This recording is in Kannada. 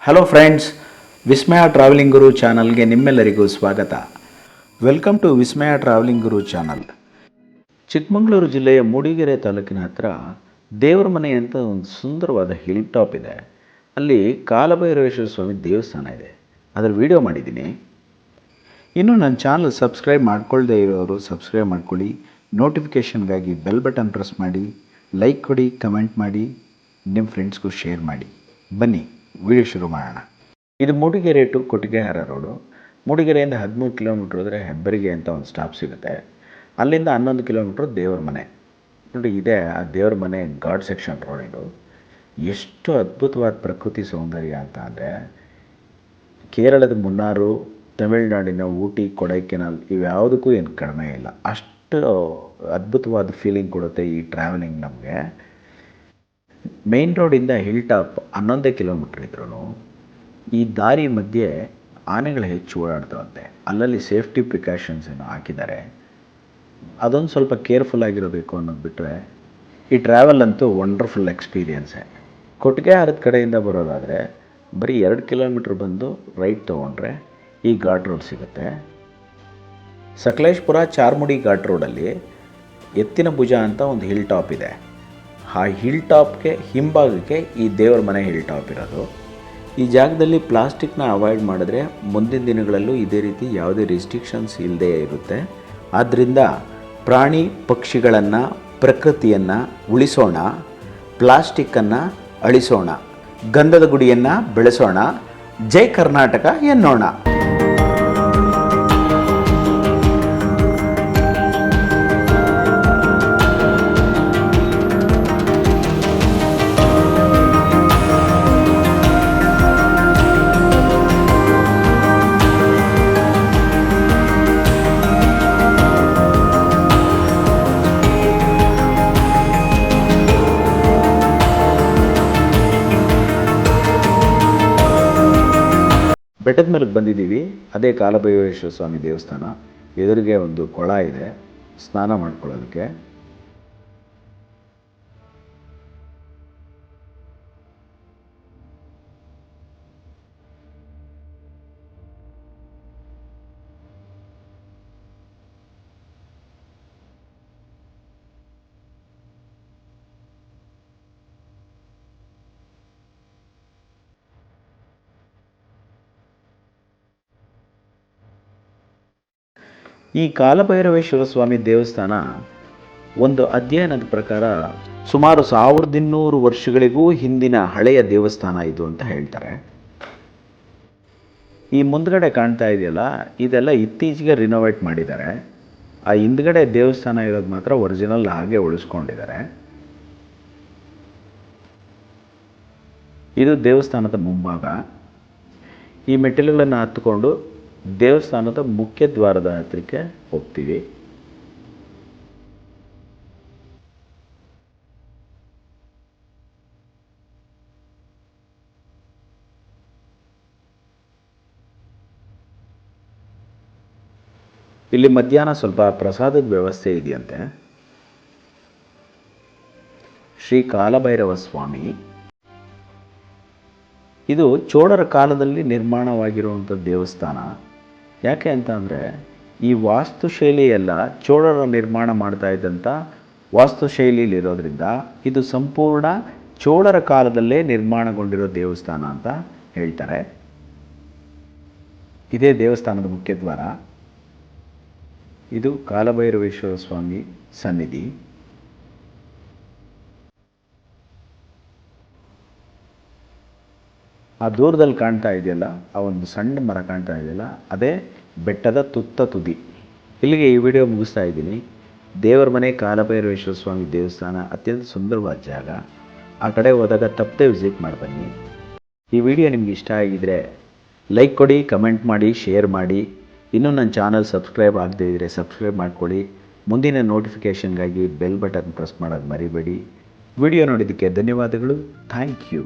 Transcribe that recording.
Hello friends, Vismaya travelling Guru ಚಾನಲ್ಗೆ ನಿಮ್ಮೆಲ್ಲರಿಗೂ ಸ್ವಾಗತ. Welcome to Vismaya travelling Guru channel. Chikkamagaluru ಜಿಲ್ಲೆಯ ಮೂಡಿಗೆರೆ ತಾಲೂಕಿನ ಹತ್ರ ದೇವರ ಮನೆ ಅಂತ ಒಂದು ಸುಂದರವಾದ ಹಿಲ್ ಟಾಪ್ ಇದೆ. ಅಲ್ಲಿ ಕಾಲಭೈರವೇಶ್ವರ ಸ್ವಾಮಿ ದೇವಸ್ಥಾನ ಇದೆ. ಅದರ ವಿಡಿಯೋ ಮಾಡಿದ್ದೀನಿ. ಇನ್ನು ನನ್ನ ಚಾನಲ್ ಸಬ್ಸ್ಕ್ರೈಬ್ ಮಾಡ್ಕೊಳ್ಳದೆ ಇರೋರು ಸಬ್ಸ್ಕ್ರೈಬ್ ಮಾಡ್ಕೊಳ್ಳಿ. ನೋಟಿಫಿಕೇಷನ್ಗಾಗಿ ಬೆಲ್ ಬಟನ್ ಪ್ರೆಸ್ ಮಾಡಿ, ಲೈಕ್ ಕೊಡಿ, ಕಮೆಂಟ್ ಮಾಡಿ, ನಿಮ್ಮ ಫ್ರೆಂಡ್ಸ್ಗೂ ಶೇರ್ ಮಾಡಿ. ಬನ್ನಿ ವಿಡಿಯೋ ಶುರು ಮಾಡೋಣ. ಇದು ಮೂಡಿಗೆರೆ ಟು ಕೊಟ್ಟಿಗೆಹಾರ ರೋಡು. ಮೂಡಿಗೆರೆಯಿಂದ 13 ಕಿಲೋಮೀಟ್ರ್ ಹೋದರೆ ಹೆಬ್ಬರಿಗೆ ಅಂತ ಒಂದು ಸ್ಟಾಪ್ ಸಿಗುತ್ತೆ. ಅಲ್ಲಿಂದ 11 ಕಿಲೋಮೀಟ್ರ್ ದೇವರ ಮನೆ. ನೋಡಿ, ಇದೇ ಆ ದೇವರ ಮನೆ ಗಾರ್ಡ್ ಸೆಕ್ಷನ್ ರೋಡ್. ಇದು ಎಷ್ಟು ಅದ್ಭುತವಾದ ಪ್ರಕೃತಿ ಸೌಂದರ್ಯ ಅಂತ ಅಂದರೆ, ಕೇರಳದ ಮುನ್ನಾರು, ತಮಿಳುನಾಡಿನ ಊಟಿ, ಕೊಡೈಕೆನಾಲ್ ಇವ್ಯಾವುದಕ್ಕೂ ಏನು ಕಡಿಮೆ ಇಲ್ಲ. ಅಷ್ಟು ಅದ್ಭುತವಾದ ಫೀಲಿಂಗ್ ಕೊಡುತ್ತೆ ಈ ಟ್ರಾವೆಲಿಂಗ್ ನಮಗೆ. ಮೇನ್ ರೋಡಿಂದ ಹಿಲ್ ಟಾಪ್ 11 ಕಿಲೋಮೀಟ್ರ್ ಇದ್ರೂ ಈ ದಾರಿ ಮಧ್ಯೆ ಆನೆಗಳು ಹೆಚ್ಚು ಓಡಾಡ್ತಾವಂತೆ. ಅಲ್ಲಲ್ಲಿ ಸೇಫ್ಟಿ ಪ್ರಿಕಾಷನ್ಸ್ ಏನೋ ಹಾಕಿದ್ದಾರೆ. ಅದೊಂದು ಸ್ವಲ್ಪ ಕೇರ್ಫುಲ್ ಆಗಿರಬೇಕು ಅನ್ನೋದು ಬಿಟ್ಟರೆ ಈ ಟ್ರಾವೆಲ್ ಅಂತೂ ವಂಡರ್ಫುಲ್ ಎಕ್ಸ್ಪೀರಿಯನ್ಸೇ. ಕೊಟ್ಟಿಗೆಹಾರದ ಕಡೆಯಿಂದ ಬರೋದಾದರೆ ಬರೀ 2 ಕಿಲೋಮೀಟ್ರ್ ಬಂದು ರೈಟ್ ತೊಗೊಂಡ್ರೆ ಈ ಘಾಟ್ ರೋಡ್ ಸಿಗುತ್ತೆ. ಸಕಲೇಶ್ಪುರ ಚಾರ್ಮುಡಿ ಘಾಟ್ ರೋಡಲ್ಲಿ ಎತ್ತಿನ ಭುಜ ಅಂತ ಒಂದು ಹಿಲ್ ಟಾಪ್ ಇದೆ. ಆ ಹಿಲ್ ಟಾಪ್ಗೆ ಹಿಂಭಾಗಕ್ಕೆ ಈ ದೇವರ ಮನೆ ಹಿಲ್ ಟಾಪ್ ಇರೋದು. ಈ ಜಾಗದಲ್ಲಿ ಪ್ಲಾಸ್ಟಿಕ್ನ ಅವಾಯ್ಡ್ ಮಾಡಿದ್ರೆ ಮುಂದಿನ ದಿನಗಳಲ್ಲೂ ಇದೇ ರೀತಿ ಯಾವುದೇ ರಿಸ್ಟ್ರಿಕ್ಷನ್ಸ್ ಇಲ್ಲದೇ ಇರುತ್ತೆ. ಆದ್ದರಿಂದ ಪ್ರಾಣಿ ಪಕ್ಷಿಗಳನ್ನು, ಪ್ರಕೃತಿಯನ್ನು ಉಳಿಸೋಣ, ಪ್ಲಾಸ್ಟಿಕ್ಕನ್ನು ಅಳಿಸೋಣ, ಗಂಧದ ಗುಡಿಯನ್ನು ಬೆಳೆಸೋಣ, ಜೈ ಕರ್ನಾಟಕ ಎನ್ನೋಣ. ಬೆಟ್ಟದ ಮೇಲಕ್ಕೆ ಬಂದಿದ್ದೀವಿ. ಅದೇ ಕಾಲಭೈರವೇಶ್ವರ ಸ್ವಾಮಿ ದೇವಸ್ಥಾನ. ಎದುರಿಗೆ ಒಂದು ಕೊಳ ಇದೆ ಸ್ನಾನ ಮಾಡ್ಕೊಳ್ಳೋದಕ್ಕೆ. ಈ ಕಾಲಭೈರವೇಶ್ವರ ಸ್ವಾಮಿ ದೇವಸ್ಥಾನ ಒಂದು ಅಧ್ಯಯನದ ಪ್ರಕಾರ ಸುಮಾರು 1200 ವರ್ಷಗಳಿಗೂ ಹಿಂದಿನ ಹಳೆಯ ದೇವಸ್ಥಾನ ಇದು ಅಂತ ಹೇಳ್ತಾರೆ. ಈ ಮುಂದ್ಗಡೆ ಕಾಣ್ತಾ ಇದೆಯಲ್ಲ, ಇದೆಲ್ಲ ಇತ್ತೀಚೆಗೆ ರಿನೋವೇಟ್ ಮಾಡಿದ್ದಾರೆ. ಆ ಹಿಂದ್ಗಡೆ ದೇವಸ್ಥಾನ ಇರೋದು ಮಾತ್ರ ಒರಿಜಿನಲ್ ಹಾಗೆ ಉಳಿಸ್ಕೊಂಡಿದ್ದಾರೆ. ಇದು ದೇವಸ್ಥಾನದ ಮುಂಭಾಗ. ಈ ಮೆಟ್ಟಿಲುಗಳನ್ನು ಹತ್ತಿಕೊಂಡು ದೇವಸ್ಥಾನದ ಮುಖ್ಯ ದ್ವಾರದ ಹತ್ತಿರಕ್ಕೆ ಹೋಗ್ತೀವಿ. ಇಲ್ಲಿ ಮಧ್ಯಾಹ್ನ ಸ್ವಲ್ಪ ಪ್ರಸಾದದ ವ್ಯವಸ್ಥೆ ಇದೆಯಂತೆ. ಶ್ರೀ ಕಾಲಭೈರವ ಸ್ವಾಮಿ. ಇದು ಚೋಳರ ಕಾಲದಲ್ಲಿ ನಿರ್ಮಾಣವಾಗಿರುವಂಥ ದೇವಸ್ಥಾನ. ಯಾಕೆ ಅಂತ ಅಂದರೆ, ಈ ವಾಸ್ತುಶೈಲಿ ಎಲ್ಲ ಚೋಳರ ನಿರ್ಮಾಣ ಮಾಡ್ತಾ ಇದ್ದಂಥ ವಾಸ್ತುಶೈಲಿಯಲ್ಲಿರೋದ್ರಿಂದ ಇದು ಸಂಪೂರ್ಣ ಚೋಳರ ಕಾಲದಲ್ಲೇ ನಿರ್ಮಾಣಗೊಂಡಿರೋ ದೇವಸ್ಥಾನ ಅಂತ ಹೇಳ್ತಾರೆ. ಇದೇ ದೇವಸ್ಥಾನದ ಮುಖ್ಯ ದ್ವಾರ. ಇದು ಕಾಲಭೈರವೇಶ್ವರ ಸ್ವಾಮಿ ಸನ್ನಿಧಿ. ಆ ದೂರದಲ್ಲಿ ಕಾಣ್ತಾ ಇದೆಯಲ್ಲ, ಆ ಒಂದು ಸಣ್ಣ ಮರ ಕಾಣ್ತಾ ಇದೆಯಲ್ಲ, ಅದೇ ಬೆಟ್ಟದ ತುತ್ತ ತುದಿ. ಇಲ್ಲಿಗೆ ಈ ವಿಡಿಯೋ ಮುಗಿಸ್ತಾ ಇದ್ದೀನಿ. ದೇವರ ಮನೆ ಕಾಲಭೈರವೇಶ್ವರ ಸ್ವಾಮಿ ದೇವಸ್ಥಾನ ಅತ್ಯಂತ ಸುಂದರವಾದ ಜಾಗ. ಆ ಕಡೆ ಹೋದಾಗ ತಪ್ಪದೆ ವಿಸಿಟ್ ಮಾಡಿ ಬನ್ನಿ. ಈ ವಿಡಿಯೋ ನಿಮ್ಗೆ ಇಷ್ಟ ಆಗಿದರೆ ಲೈಕ್ ಕೊಡಿ, ಕಮೆಂಟ್ ಮಾಡಿ, ಶೇರ್ ಮಾಡಿ. ಇನ್ನೂ ನನ್ನ ಚಾನಲ್ ಸಬ್ಸ್ಕ್ರೈಬ್ ಆಗದೇ ಇದ್ದರೆ ಸಬ್ಸ್ಕ್ರೈಬ್ ಮಾಡ್ಕೊಳ್ಳಿ. ಮುಂದಿನ ನೋಟಿಫಿಕೇಷನ್ಗಾಗಿ ಬೆಲ್ ಬಟನ್ ಪ್ರೆಸ್ ಮಾಡೋದು ಮರಿಬೇಡಿ. ವಿಡಿಯೋ ನೋಡಿದ್ದಕ್ಕೆ ಧನ್ಯವಾದಗಳು. Thank you.